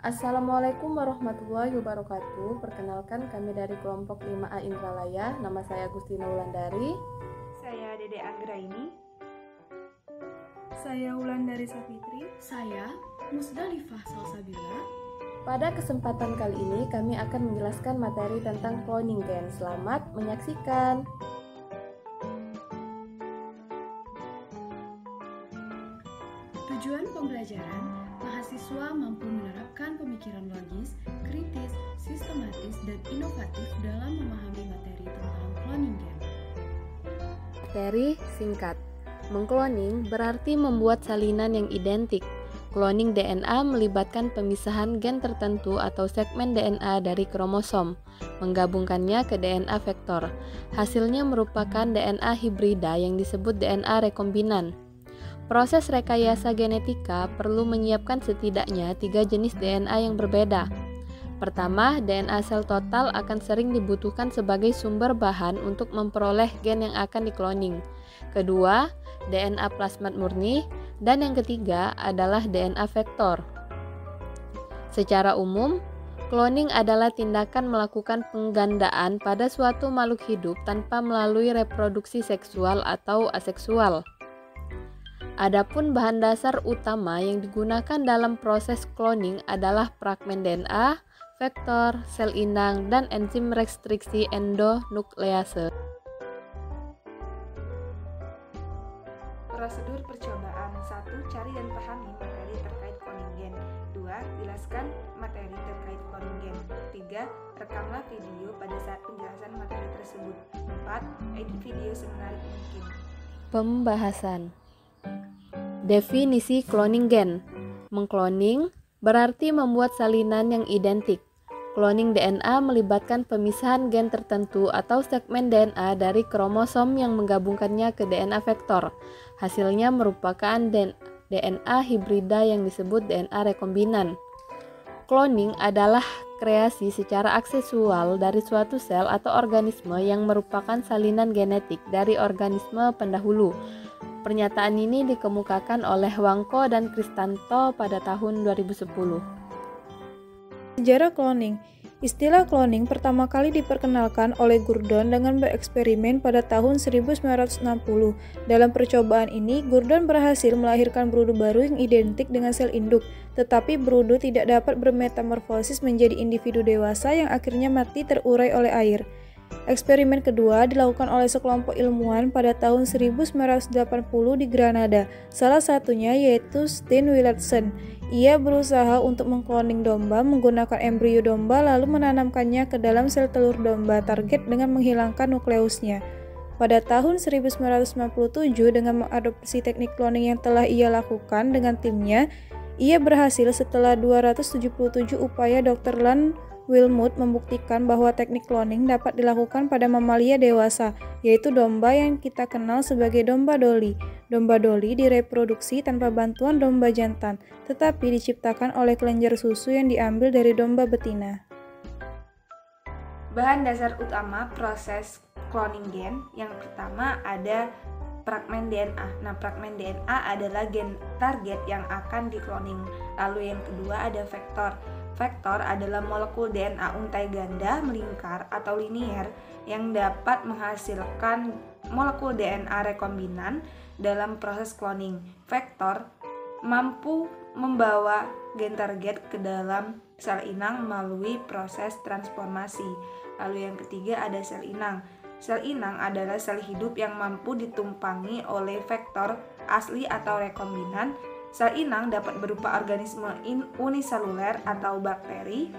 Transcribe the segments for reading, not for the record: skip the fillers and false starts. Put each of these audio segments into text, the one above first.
Assalamualaikum warahmatullahi wabarakatuh. Perkenalkan, kami dari kelompok 5A Indralaya. Nama saya Agustina Wulandari. Saya Dede Anggraini. Saya Wulandari Safitri. Saya Musdalifah Salsabila. Pada kesempatan kali ini kami akan menjelaskan materi tentang cloning gen. Selamat menyaksikan. Tujuan pembelajaran, mahasiswa mampu menerapkan pemikiran logis, kritis, sistematis, dan inovatif dalam memahami materi tentang cloning gen. Materi singkat. Mengkloning berarti membuat salinan yang identik. Cloning DNA melibatkan pemisahan gen tertentu atau segmen DNA dari kromosom, menggabungkannya ke DNA vektor. Hasilnya merupakan DNA hibrida yang disebut DNA rekombinan. Proses rekayasa genetika perlu menyiapkan setidaknya 3 jenis DNA yang berbeda. Pertama, DNA sel total akan sering dibutuhkan sebagai sumber bahan untuk memperoleh gen yang akan dikloning. Kedua, DNA plasmid murni, dan yang ketiga adalah DNA vektor. Secara umum, cloning adalah tindakan melakukan penggandaan pada suatu makhluk hidup tanpa melalui reproduksi seksual atau aseksual. Adapun bahan dasar utama yang digunakan dalam proses cloning adalah fragmen DNA, vektor, sel inang, dan enzim restriksi endonuklease. Prosedur percobaan. 1. Cari dan pahami materi terkait cloning gen. 2. Jelaskan materi terkait cloning gen. 3. Rekamlah video pada saat penjelasan materi tersebut. 4. Edit video semenarik mungkin. Pembahasan. Definisi cloning gen. Mengkloning berarti membuat salinan yang identik. Cloning DNA melibatkan pemisahan gen tertentu atau segmen DNA dari kromosom yang menggabungkannya ke DNA vektor. Hasilnya merupakan DNA hibrida yang disebut DNA rekombinan. Cloning adalah kreasi secara aksesual dari suatu sel atau organisme yang merupakan salinan genetik dari organisme pendahulu. Pernyataan ini dikemukakan oleh Wangko dan Kristanto pada tahun 2010. Sejarah cloning. Istilah cloning pertama kali diperkenalkan oleh Gurdon dengan bereksperimen pada tahun 1960. Dalam percobaan ini, Gurdon berhasil melahirkan berudu baru yang identik dengan sel induk, tetapi berudu tidak dapat bermetamorfosis menjadi individu dewasa yang akhirnya mati terurai oleh air. Eksperimen kedua dilakukan oleh sekelompok ilmuwan pada tahun 1980 di Granada, salah satunya yaitu Sten Willardson. Ia berusaha untuk mengkloning domba menggunakan embrio domba lalu menanamkannya ke dalam sel telur domba target dengan menghilangkan nukleusnya. Pada tahun 1997 dengan mengadopsi teknik cloning yang telah ia lakukan dengan timnya, ia berhasil setelah 277 upaya Dr. Lan Wilmut membuktikan bahwa teknik cloning dapat dilakukan pada mamalia dewasa, yaitu domba yang kita kenal sebagai domba Dolly. Domba Dolly direproduksi tanpa bantuan domba jantan, tetapi diciptakan oleh kelenjar susu yang diambil dari domba betina. Bahan dasar utama proses cloning gen. Yang pertama ada fragmen DNA. Nah, fragmen DNA adalah gen target yang akan dikloning. Lalu yang kedua ada vektor. Vektor adalah molekul DNA untai ganda melingkar atau linier yang dapat menghasilkan molekul DNA rekombinan dalam proses cloning. Vektor mampu membawa gen target ke dalam sel inang melalui proses transformasi. Lalu yang ketiga ada sel inang. Sel inang adalah sel hidup yang mampu ditumpangi oleh vektor asli atau rekombinan. Sel inang dapat berupa organisme uniseluler atau bakteri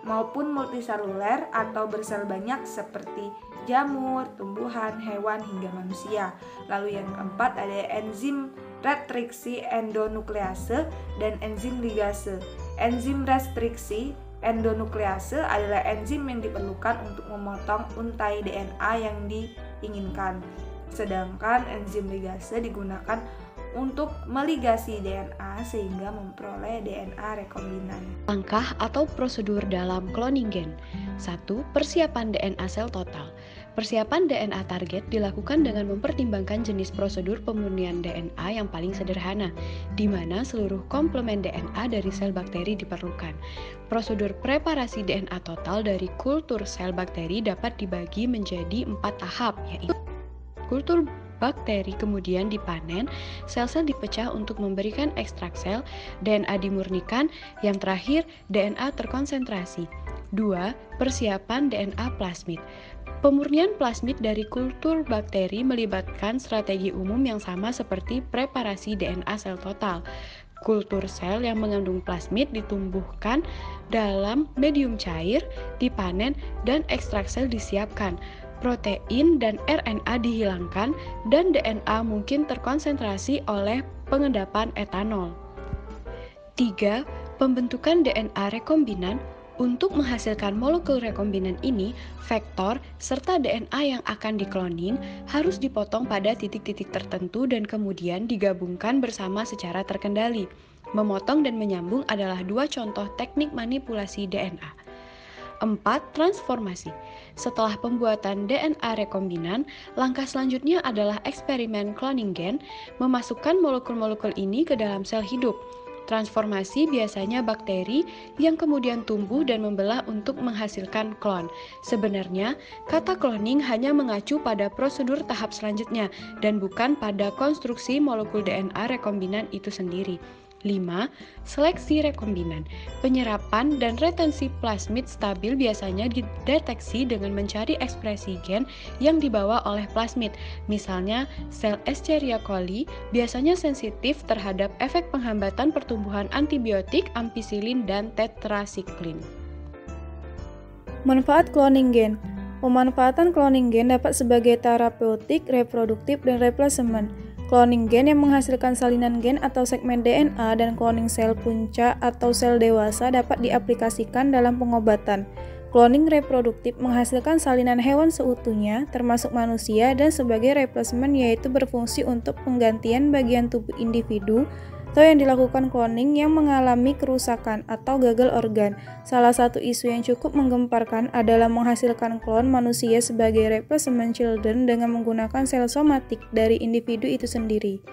maupun multiseluler atau bersel banyak seperti jamur, tumbuhan, hewan, hingga manusia. Lalu yang keempat ada enzim restriksi endonuklease dan enzim ligase. Enzim restriksi endonuklease adalah enzim yang diperlukan untuk memotong untai DNA yang diinginkan. Sedangkan enzim ligase digunakan untuk meligasi DNA sehingga memperoleh DNA rekombinan. Langkah atau prosedur dalam cloning gen. 1. Persiapan DNA sel total. Persiapan DNA target dilakukan dengan mempertimbangkan jenis prosedur pemurnian DNA yang paling sederhana, di mana seluruh komplemen DNA dari sel bakteri diperlukan. Prosedur preparasi DNA total dari kultur sel bakteri dapat dibagi menjadi 4 tahap, yaitu kultur bakteri kemudian dipanen, sel-sel dipecah untuk memberikan ekstrak sel, DNA dimurnikan, yang terakhir DNA terkonsentrasi. 2. Persiapan DNA plasmid. Pemurnian plasmid dari kultur bakteri melibatkan strategi umum yang sama seperti preparasi DNA sel total. Kultur sel yang mengandung plasmid ditumbuhkan dalam medium cair, dipanen, dan ekstrak sel disiapkan. Protein dan RNA dihilangkan, dan DNA mungkin terkonsentrasi oleh pengendapan etanol. 3. Pembentukan DNA rekombinan. Untuk menghasilkan molekul rekombinan ini, vektor serta DNA yang akan dikloning harus dipotong pada titik-titik tertentu dan kemudian digabungkan bersama secara terkendali. Memotong dan menyambung adalah 2 contoh teknik manipulasi DNA. 4. Transformasi. Setelah pembuatan DNA rekombinan, langkah selanjutnya adalah eksperimen cloning gen, memasukkan molekul-molekul ini ke dalam sel hidup. Transformasi biasanya bakteri yang kemudian tumbuh dan membelah untuk menghasilkan klon. Sebenarnya, kata cloning hanya mengacu pada prosedur tahap selanjutnya dan bukan pada konstruksi molekul DNA rekombinan itu sendiri. 5. Seleksi rekombinan. Penyerapan dan retensi plasmid stabil biasanya dideteksi dengan mencari ekspresi gen yang dibawa oleh plasmid. Misalnya, sel Escherichia coli biasanya sensitif terhadap efek penghambatan pertumbuhan antibiotik, ampicillin, dan tetrasiklin. Manfaat cloning gen. Pemanfaatan cloning gen dapat sebagai terapeutik, reproduktif, dan replacement. Cloning gen yang menghasilkan salinan gen atau segmen DNA dan cloning sel punca atau sel dewasa dapat diaplikasikan dalam pengobatan. Cloning reproduktif menghasilkan salinan hewan seutuhnya, termasuk manusia, dan sebagai replacement yaitu berfungsi untuk penggantian bagian tubuh individu atau yang dilakukan cloning yang mengalami kerusakan atau gagal organ. Salah satu isu yang cukup menggemparkan adalah menghasilkan klon manusia sebagai replacement children dengan menggunakan sel somatik dari individu itu sendiri.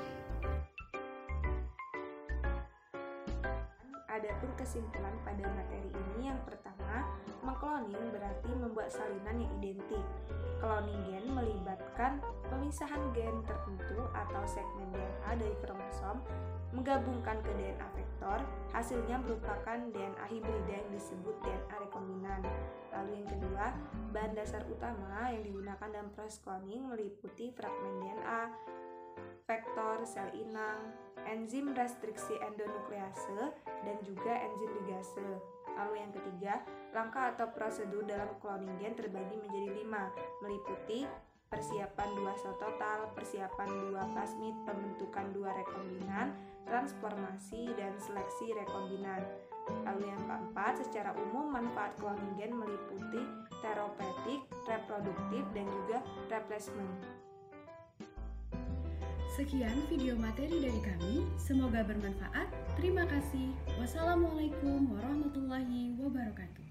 Adapun kesimpulan pada materi ini, yang pertama, mengkloning berarti membuat salinan yang identik. Cloning gen melibatkan pemisahan gen tertentu atau segmen DNA dari kromosom, menggabungkan ke DNA vektor, hasilnya merupakan DNA hibrida yang disebut DNA rekombinan. Lalu yang kedua, bahan dasar utama yang digunakan dalam proses cloning meliputi fragmen DNA, vektor, sel inang, enzim restriksi endonuklease, dan juga enzim ligase. Lalu yang ketiga, langkah atau prosedur dalam cloning gen terbagi menjadi 5, meliputi persiapan 2 sel total, persiapan 2 plasmid, pembentukan 2 rekombinan, transformasi, dan seleksi rekombinan. Lalu yang keempat, secara umum manfaat cloning gen meliputi terapeutik, reproduktif, dan juga replacement. Sekian video materi dari kami, semoga bermanfaat. Terima kasih. Wassalamualaikum warahmatullahi wabarakatuh.